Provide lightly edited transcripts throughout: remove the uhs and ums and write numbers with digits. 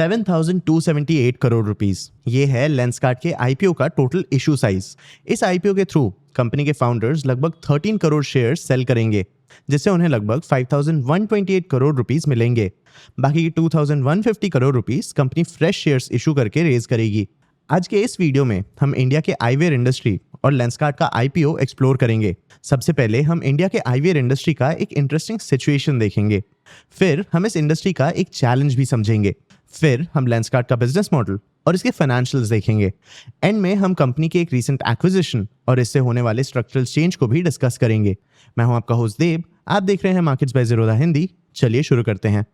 7,278 crore rupees. ये है Lenskart के आईपीओ का टोटल इशू साइज। इस आईपीओ के थ्रू कंपनी के फाउंडर्स लगभग 13 करोड़ शेयर सेल करेंगे, जिससे उन्हें लगभग 5,128 करोड़ रुपीस मिलेंगे। बाकी 2,150 crore rupees company fresh shares issue करके रेज करेगी। आज के इस वीडियो में हम इंडिया के आईवेयर इंडस्ट्री और लेंसकार्ट का आईपीओ एक्सप्लोर करेंगे। सबसे पहले हम इंडिया के आईवेयर इंडस्ट्री का एक इंटरेस्टिंग सिचुएशन देखेंगे, फिर हम इस इंडस्ट्री का एक चैलेंज भी समझेंगे, फिर हम लेंसकार्ट का बिजनेस मॉडल और इसके फाइनेंशियल्स देखेंगे। एंड में हम कंपनी के एक रीसेंट एक्विजिशन और इससे होने वाले स्ट्रक्चरल चेंज को भी डिस्कस करेंगे। मैं हूं आपका होस्ट देव, आप देख रहे हैं मार्केट्स बाय ज़ीरोधा हिंदी। चलिए शुरू करते हैं।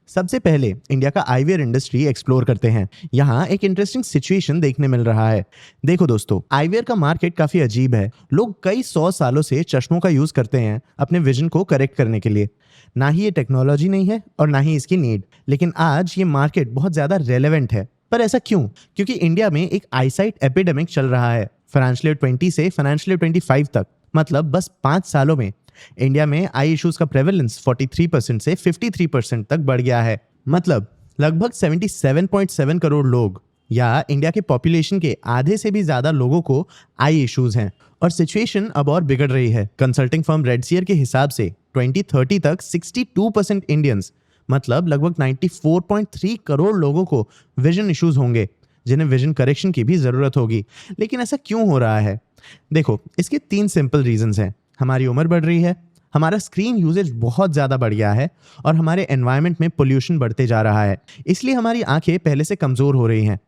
सबसे पहले इंडिया का आईवेयर इंडस्ट्री एक्सप्लोर करते हैं। यहाँ एक इंटरेस्टिंग सिचुएशन देखने मिल रहा है। देखो दोस्तों, आईवेयर का मार्केट काफी अजीब है। लोग कई 100 सालों से चश्मों का यूज करते हैं अपने विजन को करेक्ट करने के लिए। ना ही ये टेक्नोलॉजी नहीं है और ना ही इसकी नीड, लेकिन आज ये मार्केट बहुत ज्यादा रेलेवेंट है। पर ऐसा क्यों? क्योंकि इंडिया में एक आईसाइट एपिडेमिक चल रहा है। फाइनेंशियल ईयर 20 से फाइनेंशियल ईयर 25 तक, मतलब बस 5 सालों में इंडिया में आई इश्यूज का प्रेवलेंस 43% से 53% तक बढ़ गया है। मतलब लगभग 77.7 करोड़ लोग या इंडिया के पॉपुलेशन के आधे से भी ज्यादा लोगों को आई इश्यूज हैं। और सिचुएशन अब और बिगड़ रही है। कंसल्टिंग फर्म रेडसीयर के हिसाब से 2030 तक 62% इंडियंस, मतलब लगभग 94.3 करोड़ लोगों को विजन इश्यूज होंगे, जिन्हें विजन करेक्शन की भी जरूरत होगी। लेकिन ऐसा क्यों हो रहा है? देखो, इसके 3 सिंपल रीजंस हैं। हमारी उम्र बढ़ रही है, हमारा स्क्रीन यूजेज बहुत ज़्यादा बढ़ गया है और हमारे एनवायरनमेंट में पोल्यूशन बढ़ते जा रहा है। इसलिए हमारी आंखें पहले से कमज़ोर हो रही हैं।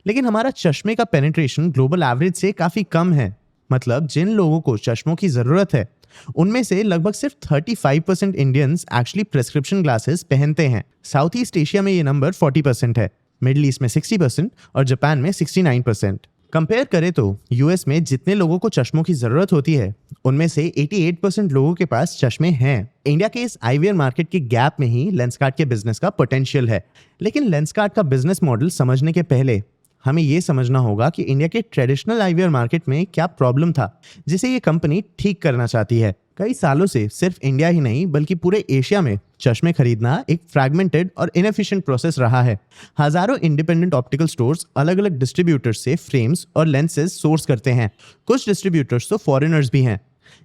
लेकिन हमारा चश्मे का पेनिट्रेशन ग्लोबल एवरेज से काफ़ी कम है। मतलब जिन लोगों को चश्मों की ज़रूरत है, उनमें से लगभग सिर्फ 35% इंडियंस एक्चुअली प्रेस्क्रिप्शन ग्लासेस पहनते हैं। साउथ ईस्ट एशिया में ये नंबर 40% है, मिडिल ईस्ट में 60% और जापान में 69%। कंपेयर करें तो यूएस में जितने लोगों को चश्मों की जरूरत होती है, उनमें से 88% लोगों के पास चश्मे हैं। इंडिया के इस आईवेयर मार्केट के गैप में ही लेंसकार्ट के बिजनेस का पोटेंशियल है। लेकिन लेंसकार्ट का बिजनेस मॉडल समझने के पहले हमें यह समझना होगा कि इंडिया के ट्रेडिशनल आईवेयर मार्केट में क्या प्रॉब्लम था जिसे ये कंपनी ठीक करना चाहती है। कई सालों से सिर्फ इंडिया ही नहीं बल्कि पूरे एशिया में चश्मे खरीदना एक फ्रैगमेंटेड और इनएफिशिएंट प्रोसेस रहा है। हजारों इंडिपेंडेंट ऑप्टिकल स्टोर्स अलग अलग डिस्ट्रीब्यूटर्स से फ्रेम्स और लेंसेज सोर्स करते हैं। कुछ डिस्ट्रीब्यूटर्स तो फॉरेनर्स भी हैं।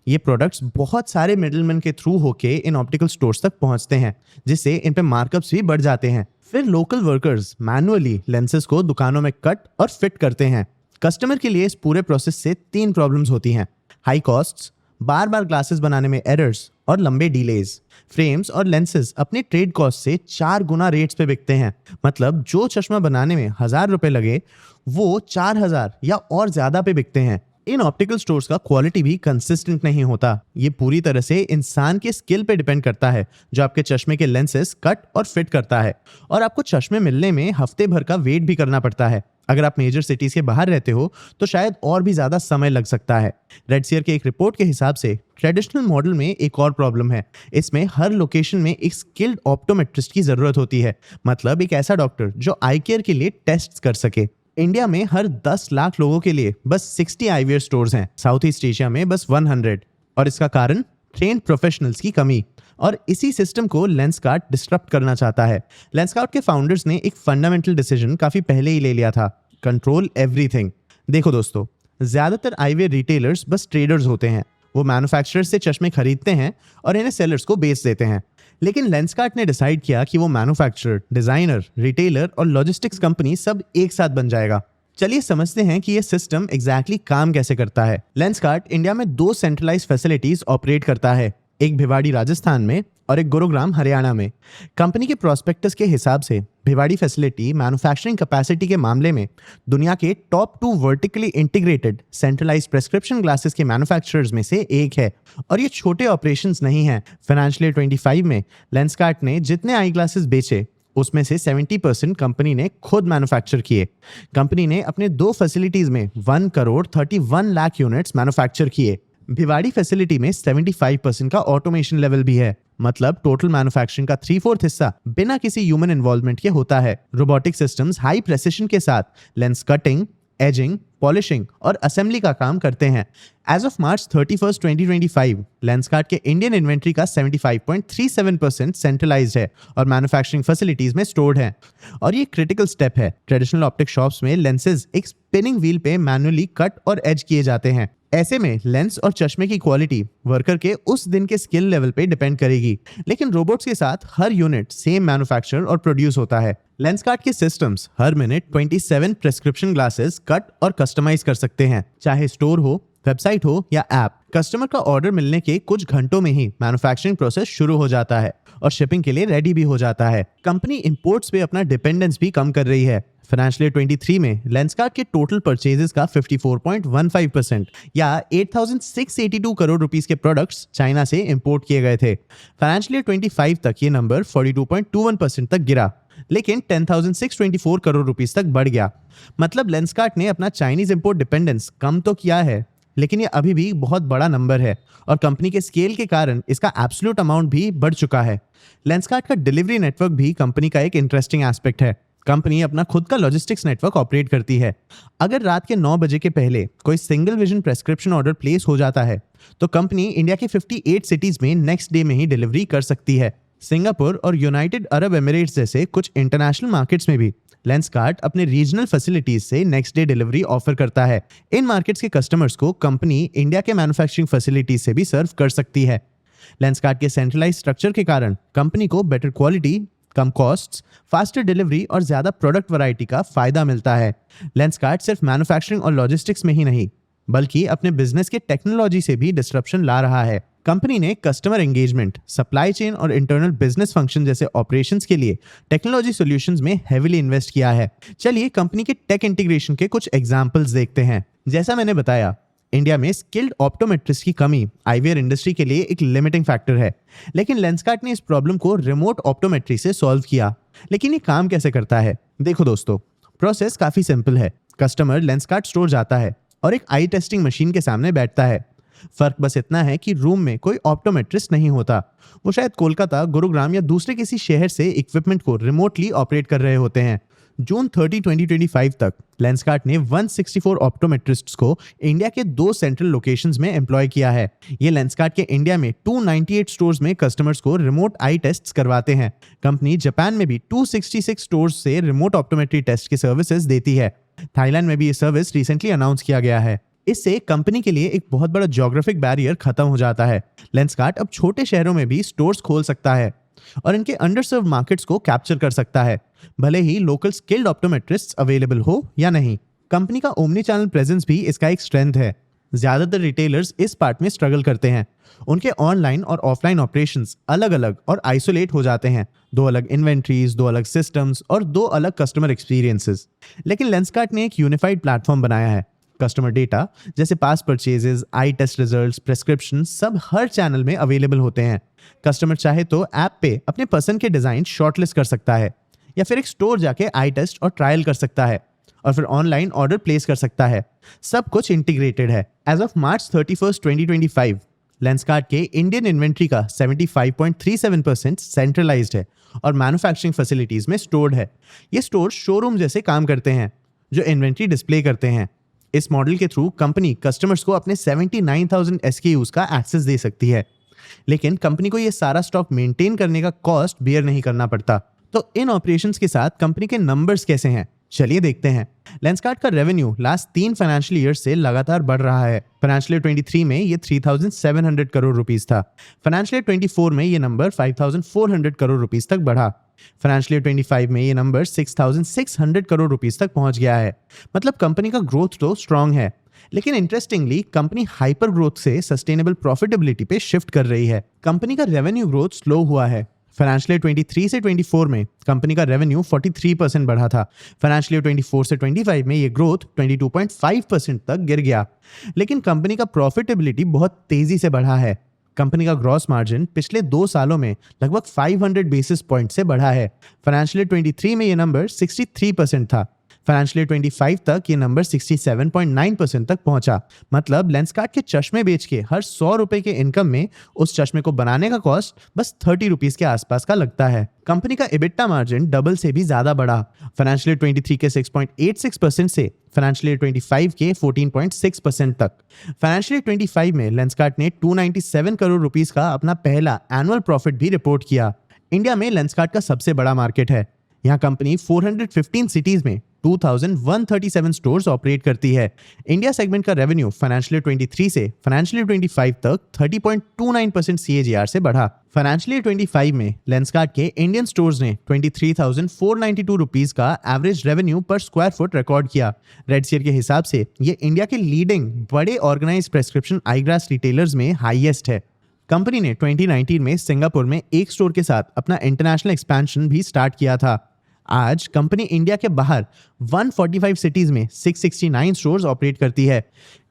ये प्रोडक्ट्स बहुत सारे मिडलमैन के थ्रू होके इन ऑप्टिकल स्टोर्स तक पहुंचते हैं, जिससे इन पे मार्कअप्स भी बढ़ जाते हैं। फिर लोकल वर्कर्स मैनुअली लेंसेज को दुकानों में कट और फिट करते हैं। कस्टमर के लिए इस पूरे प्रोसेस से 3 प्रॉब्लम्स होती हैं: हाई कॉस्ट्स, बार बार ग्लासेस बनाने में एरर्स और लंबे डिलेज। फ्रेम्स और लेंसेज अपने ट्रेड कॉस्ट से 4 गुना रेट्स पे बिकते हैं। मतलब जो चश्मा बनाने में 1,000 रुपए लगे, वो 4,000 या और ज्यादा पे बिकते हैं। इन ऑप्टिकल स्टोर्स का क्वालिटी भी कंसिस्टेंट नहीं होता। ये पूरी तरह से इंसान के स्किल पे डिपेंड करता है, जो आपके चश्मे के लेंसेज कट और फिट करता है। और आपको चश्मे मिलने में हफ्ते भर का वेट भी करना पड़ता है। अगर आप मेजर सिटीज के बाहर रहते हो तो शायद और भी ज्यादा समय लग सकता है। रेडसीयर के एक रिपोर्ट के हिसाब से ट्रेडिशनल मॉडल में एक और प्रॉब्लम है। इसमें हर लोकेशन में एक स्किल्ड ऑप्टोमेट्रिस्ट की जरूरत होती है। मतलब एक ऐसा डॉक्टर जो आई केयर के लिए टेस्ट कर सके। इंडिया में हर 10 लाख लोगों के लिए बस 60 आईवेयर स्टोर्स हैं, साउथ ईस्ट एशिया में बस 100। और इसका कारण ट्रेन्ड प्रोफेशनल्स की कमी। और इसी सिस्टम को लेंसकार्ट डिस्टर्ब करना चाहता है। लेंसकार्ट के फाउंडर्स ने एक फंडामेंटल डिसीजन काफी पहले ही ले लिया था: कंट्रोल एवरीथिंग। देखो दोस्तों, ज्यादातर आईवेयर रिटेलर्स बस ट्रेडर्स होते हैं। वो मैन्युफैक्चरर्स से चश्मे खरीदते हैं और इन्हें सेलर्स को बेच देते हैं। लेकिन लेंसकार्ट ने डिसाइड किया कि वो मैन्युफैक्चरर, डिजाइनर, रिटेलर और लॉजिस्टिक्स कंपनी सब एक साथ बन जाएगा। चलिए समझते हैं कि ये सिस्टम एग्जैक्टली काम कैसे करता है। लेंसकार्ट इंडिया में 2 सेंट्रलाइज्ड फैसिलिटीज ऑपरेट करता है, एक भिवाड़ी राजस्थान में और एक गुरुग्राम हरियाणा में। कंपनी के प्रोस्पेक्टस के हिसाब से भिवाड़ी फैसिलिटी मैन्युफैक्चरिंग कैपेसिटी के मामले में दुनिया के top 2 vertically integrated centralised prescription glasses के मैन्युफैक्चरर्स में से एक है। और ये छोटे ऑपरेशंस नहीं हैं। फाइनेंशियल ईयर 25 में लेंसकार्ट ने जितने आई ग्लासेस बेचे, उसमें से 70% कंपनी ने खुद मैन्युफैक्चर किए। कंपनी ने अपने 2 फैसिलिटीज में 1 करोड़ 31 लाख यूनिट्स मैन्युफैक्चर किए। भिवाड़ी फैसिलिटी में 75% का ऑटोमेशन लेवल भी है। मतलब टोटल मैन्युफैक्चरिंग का 3/4 हिस्सा बिना किसी ह्यूमन इन्वॉल्वमेंट के होता है। रोबोटिक सिस्टम्स हाई प्रेसिशन के साथ लेंस कटिंग, एजिंग, पॉलिशिंग और असेंबली का काम करते हैं। एज ऑफ मार्च 31, 2025, लेंसकार्ट के इंडियन इन्वेंट्री का 75.37% सेंट्रलाइज्ड है और मैन्युफैक्चरिंग फैसिलिटीज में स्टोर्ड है। और ये क्रिटिकल स्टेप है। ट्रेडिशनल ऑप्टिक शॉप्स में लेंसेज एक स्पिनिंग व्हील पे मैनुअली कट और एज किए जाते हैं। ऐसे में लेंस और चश्मे की क्वालिटी वर्कर के उस दिन के स्किल लेवल पे डिपेंड करेगी, लेकिन रोबोट्स के साथ हर यूनिट सेम मैन्युफैक्चर और प्रोड्यूस होता है। लेंसकार्ट के सिस्टम्स हर मिनट 27 प्रेस्क्रिप्शन ग्लासेस कट और कस्टमाइज कर सकते हैं, चाहे स्टोर हो, वेबसाइट हो या ऐप। कस्टमर का ऑर्डर मिलने के कुछ घंटों में ही मैन्युफैक्चरिंग प्रोसेस शुरू हो जाता है और शिपिंग के लिए रेडी भी हो जाता है। कंपनी इंपोर्ट्स पे अपना डिपेंडेंस भी कम कर रही है। फाइनेंशियल ईयर 23 में लेंसकार्ट के टोटल परचेजेस का 54.15% या 8,682 करोड़ रुपीस के प्रोडक्ट्स चाइना से इंपोर्ट किए गए थे। फाइनेंशियल ईयर 25 तक ये नंबर 42.21% तक गिरा, लेकिन 10,624 करोड़ रुपीस तक बढ़ गया। मतलब लेंसकार्ट ने अपना चाइनीज इंपोर्ट डिपेंडेंस कम तो किया है, लेकिन ये अभी भी बहुत बड़ा नंबर है और कंपनी के स्केल के कारण इसका एब्सोल्यूट अमाउंट भी बढ़ चुका है। लेंसकार्ट का डिलीवरी नेटवर्क भी कंपनी का एक इंटरेस्टिंग एस्पेक्ट है। कंपनी अपना खुद का लॉजिस्टिक्स नेटवर्क ऑपरेट करती है। अगर रात के 9 बजे के पहले कोई single vision prescription order place हो जाता है तो कंपनी इंडिया के 58 सिटीज में नेक्स्ट डे में ही डिलीवरी कर सकती है। सिंगापुर और यूनाइटेड अरब एमिरेट्स जैसे कुछ इंटरनेशनल मार्केट्स में भी लेंसकार्ट अपने रीजनल फैसिलिटीज से नेक्स्ट डे डिलीवरी ऑफर करता है। इन मार्केट्स के कस्टमर्स को कंपनी इंडिया के मैन्युफैक्चरिंग फैसिलिटीज से भी सर्व कर सकती है। लेंसकार्ट के सेंट्रलाइज्ड स्ट्रक्चर के कारण कंपनी को बेटर क्वालिटी, कम कॉस्ट्स, फास्टर डिलीवरी और ज्यादा प्रोडक्ट वैरायटी का फायदा मिलता है। लेंसकार्ट सिर्फ मैन्युफैक्चरिंग और लॉजिस्टिक्स में ही नहीं, बल्कि अपने बिजनेस के टेक्नोलॉजी से भी डिस्ट्रप्शन ला रहा है। कंपनी ने कस्टमर एंगेजमेंट, सप्लाई चेन और इंटरनल बिजनेस फंक्शन जैसे ऑपरेशंस के लिए टेक्नोलॉजी सॉल्यूशंस में हेवीली इन्वेस्ट किया है। चलिए कंपनी के टेक इंटीग्रेशन के कुछ एग्जांपल्स देखते हैं। जैसा मैंने बताया, इंडिया में स्किल्ड ऑप्टोमेट्रिस्ट की कमी आईवीआर इंडस्ट्री के लिए एक लिमिटिंग फैक्टर है, लेकिन लेंसकार्ट ने इस प्रॉब्लम को रिमोट ऑप्टोमेट्री से सॉल्व किया। लेकिन ये काम कैसे करता है? देखो दोस्तों, प्रोसेस काफी सिंपल है। कस्टमर लेंसकार्ट स्टोर जाता है और एक आई टेस्टिंग मशीन के सामने बैठता है। फर्क बस इतना है कि रूम में कोई ऑप्टोमेट्रिस्ट नहीं होता। वो शायद कोलकाता, गुरुग्राम या दूसरे किसी शहर से इक्विपमेंट को रिमोटली ऑपरेट कर रहे होते हैं। जून 30, 2025 तक लेंसकार्ट ने 164 ऑप्टोमेट्रिस्ट्स को इंडिया के 2 सेंट्रल लोकेशंस में एम्प्लॉय किया है। ये लेंसकार्ट के इंडिया में 298 स्टोर्स में कस्टमर्स को रिमोट आई टेस्ट्स करवाते हैं। कंपनी जापान में भी 266 स्टोर्स से रिमोट ऑप्टोमेट्री टेस्ट की सर्विसेज देती है। थाईलैंड में भी ये सर्विस रिसेंटली अनाउंस किया गया है। इससे कंपनी के लिए एक बहुत बड़ा ज्योग्राफिक बैरियर खत्म हो जाता है। लेंसकार्ट अब छोटे शहरों में भी स्टोर्स खोल सकता है और इनके अंडरसर्व्ड मार्केट्स को कैप्चर कर सकता है, भले ही लोकल स्किल्ड ऑप्टोमेट्रिस्ट्स अवेलेबल हो या नहीं। कंपनी का ओमनी चैनल प्रेजेंस भी इसका एक स्ट्रेंथ है। ज्यादातर रिटेलर्स इस पार्ट में स्ट्रगल करते हैं। उनके ऑनलाइन और ऑफलाइन ऑपरेशंस अलग अलग और आइसोलेट हो जाते हैं। 2 अलग इन्वेंट्रीज, 2 अलग सिस्टम्स और 2 अलग कस्टमर एक्सपीरियंसेस। लेकिन लेंसकार्ट ने एक यूनिफाइड प्लेटफॉर्म बनाया है। कस्टमर डेटा जैसे पास परचेजेस, आई टेस्ट रिजल्ट्स, प्रेस्क्रिप्शन सब हर चैनल में अवेलेबल होते हैं। कस्टमर चाहे तो ऐप पे अपने पसंद के डिजाइन शॉर्टलिस्ट कर सकता है या फिर एक स्टोर जाके आई टेस्ट और ट्रायल कर सकता है और फिर ऑनलाइन ऑर्डर प्लेस कर सकता है। सब कुछ इंटीग्रेटेड है। एज ऑफ मार्च 31, 2025 लेंसकार्ट के इंडियन इन्वेंट्री का 75.37% सेंट्रलाइज्ड है और मैन्युफैक्चरिंग फैसिलिटीज में स्टोर्ड है। ये स्टोर शोरूम जैसे काम करते हैं जो इन्वेंट्री डिस्प्ले करते हैं। इस मॉडल के थ्रू कंपनी कस्टमर्स को अपने 79,000 SKUs का एक्सेस दे सकती है, लेकिन कंपनी को यह सारा स्टॉक मेंटेन करने का कॉस्ट बियर नहीं करना पड़ता। तो इन ऑपरेशंस के साथ कंपनी के नंबर्स कैसे हैं, चलिए देखते हैं। लेंसकार्ट का रेवेन्यू लास्ट 3 फाइनेंशियल ईयर से लगातार बढ़ रहा है। फाइनेंशियल ईयर 23 में ये 3,700 करोड़ रुपीस था। फाइनेंशियल ईयर 24 में ये नंबर 5,400 करोड़ रुपीस तक बढ़ा। फाइनेंशियल ईयर 25 में ये नंबर 6,600 करोड़ रुपीस तक पहुंच गया है। मतलब कंपनी का ग्रोथ तो स्ट्रांग है, लेकिन इंटरेस्टिंगली कंपनी हाइपर ग्रोथ से सस्टेनेबल प्रॉफिटेबिलिटी पे शिफ्ट कर रही है। कंपनी का रेवेन्यू ग्रोथ स्लो हुआ है। फाइनेंशियल ईयर 23 से 24 में कंपनी का रेवेन्यू 43% बढ़ा था। फाइनेंशियल ईयर 24 से 25 में ये ग्रोथ 22.5% तक गिर गया। लेकिन कंपनी का प्रॉफिटेबिलिटी बहुत तेजी से बढ़ा है। कंपनी का ग्रॉस मार्जिन पिछले 2 सालों में लगभग 500 बेसिस पॉइंट से बढ़ा है। फाइनेंशियल ईयर 23 में ये नंबर 63% था। फाइनेंशियल ईयर 25 तक ये नंबर 67.9% तक पहुंचा। मतलब लेंसकार्ट के चश्मे बेच के हर 100 रुपए के इनकम में उस चश्मे को बनाने का कॉस्ट बस 30 रुपीज के आसपास का लगता है। कंपनी का EBITDA मार्जिन डबल से भी ज्यादा बढ़ा, फाइनेंशियल ईयर 23 के 6.86% से फाइनेंशियल ईयर 25 के 14.6% तक। फाइनेंशियल ईयर 25 में लेंसकार्ट ने 297 करोड़ रुपीस का अपना पहला एनुअल प्रॉफिट भी रिपोर्ट किया। इंडिया में लेंसकार्ट का सबसे बड़ा मार्केट है। यहाँ कंपनी 415 सिटीज में 2137 स्टोर्स ऑपरेट करती है। इंडिया सेगमेंट का रेवेन्यू फाइनेंशियल ईयर 23 से फाइनेंशियल ईयर 25 तक 30.29% CAGR से बढ़ा। फाइनेंशियल ईयर 25 में लेंसकार्ट के इंडियन स्टोर्स ने 23,492 रुपीस का एवरेज रेवेन्यू पर स्क्वायर फुट रिकॉर्ड किया। रेडसीयर के हिसाब से ये इंडिया के लीडिंग बड़े ऑर्गेनाइज्ड प्रेस्क्रिप्शन आईग्लास रिटेलर्स में हाईएस्ट है। कंपनी ने 2019 में सिंगापुर में एक स्टोर के साथ अपना इंटरनेशनल एक्सपेंशन भी स्टार्ट किया था। आज कंपनी इंडिया के बाहर 145 सिटीज में 669 स्टोर्स ऑपरेट करती है।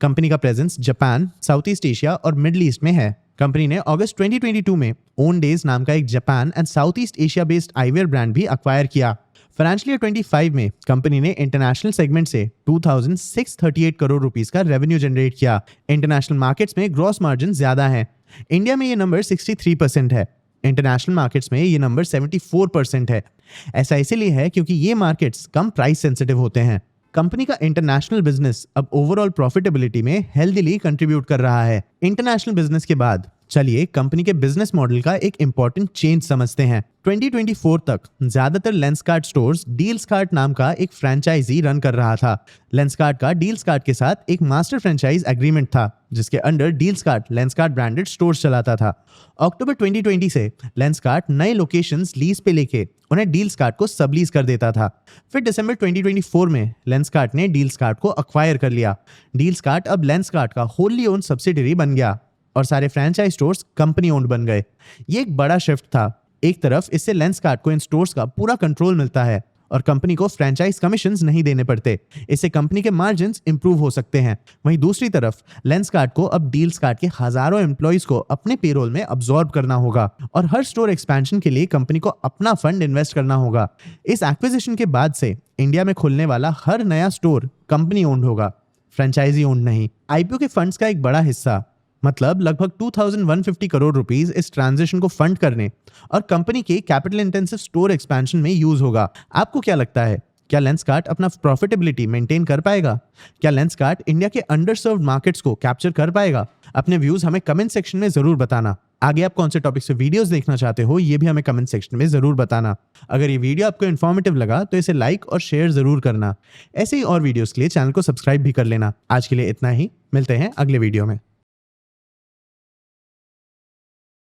कंपनी का presence Japan, south east Asia और मिडिल ईस्ट में है। कंपनी ने अगस्त 2022 में ओन डेज नाम का एक Japan and south east Asia based eyewear brand भी अक्वायर किया। फाइनेंशियल ईयर 25 में कंपनी ने इंटरनेशनल सेगमेंट से 2638 करोड़ रुपीस का रेवेन्यू जनरेट किया। इंटरनेशनल मार्केट्स में ग्रॉस मार्जिन ज्यादा है। इंडिया में ये नंबर 63% है, इंटरनेशनल मार्केट्स में ये नंबर 74% है। ऐसा इसीलिए है क्योंकि ये मार्केट्स कम प्राइस सेंसिटिव होते हैं। कंपनी का इंटरनेशनल बिजनेस अब ओवरऑल प्रॉफिटेबिलिटी में हेल्दीली कंट्रीब्यूट कर रहा है। इंटरनेशनल बिजनेस के बाद चलिए कंपनी के बिजनेस मॉडल का एक इंपॉर्टेंट चेंज समझते हैं। 2024 तक ज्यादातर लेंसकार्ट स्टोर्स डील्सकार्ट नाम का एक फ्रेंचाइजी रन कर रहा था। लेंसकार्ट का डील्सकार्ट के साथ एक मास्टर फ्रेंचाइज एग्रीमेंट था जिसके अंडर डील्सकार्ट लेंसकार्ट ब्रांडेड स्टोर्स चलाता था। अक्टूबर 2020 से लेंसकार्ट नए लोकेशंस लीज पे लेके उन्हें डील्सकार्ट को सबलीज कर देता था। फिर दिसंबर 2024 में लेंसकार्ट ने डील्सकार्ट को अक्वायर कर लिया। डील्सकार्ट अब लेंसकार्ट का होली ओन सब्सिडरी बन गया और सारे फ्रेंचाइज स्टोर्स कंपनी ओन्ड बन गए। ये एक बड़ा शिफ्ट था। एक तरफ इससे लेंसकार्ट को इन स्टोर्स का पूरा कंट्रोल मिलता है और कंपनी को फ्रेंचाइज कमीशंस नहीं देने पड़ते। इससे कंपनी के मार्जिन्स इंप्रूव हो सकते हैं। वहीं दूसरी तरफ लेंसकार्ट को अब डील्सकार्ट के हजारों एम्प्लॉइज को अपने पेरोल में अब्सॉर्ब करना होगा और हर स्टोर एक्सपेंशन के लिए कंपनी को अपना फंड इन्वेस्ट करना होगा। इस एक्विजिशन के बाद से इंडिया में खुलने वाला हर नया स्टोर कंपनी ओन्ड होगा, फ्रेंचाइजी ओन्ड नहीं। आईपीओ के फंड्स का एक बड़ा हिस्सा मतलब लगभग 2150 करोड़ रुपीस इस ट्रांजिशन को फंड करने और कंपनी के कैपिटल इंटेंसिव स्टोर एक्सपेंशन में यूज होगा। आपको क्या लगता है, क्या लेंसकार्ट अपना प्रॉफिटेबिलिटी मेंटेन कर पाएगा? क्या लेंसकार्ट इंडिया के अंडरसर्व्ड मार्केट्स को कैप्चर कर पाएगा? अपने व्यूज हमें कमेंट सेक्शन में जरूर बताना। आगे आप कौन से टॉपिक से वीडियोस देखना चाहते हो ये भी हमें कमेंट सेक्शन में जरूर बताना। अगर ये वीडियो आपको इन्फॉर्मेटिव लगा तो इसे लाइक और शेयर जरूर करना। ऐसे ही और वीडियोस के लिए चैनल को सब्सक्राइब भी कर लेना। आज के लिए इतना ही, मिलते हैं अगले वीडियो में।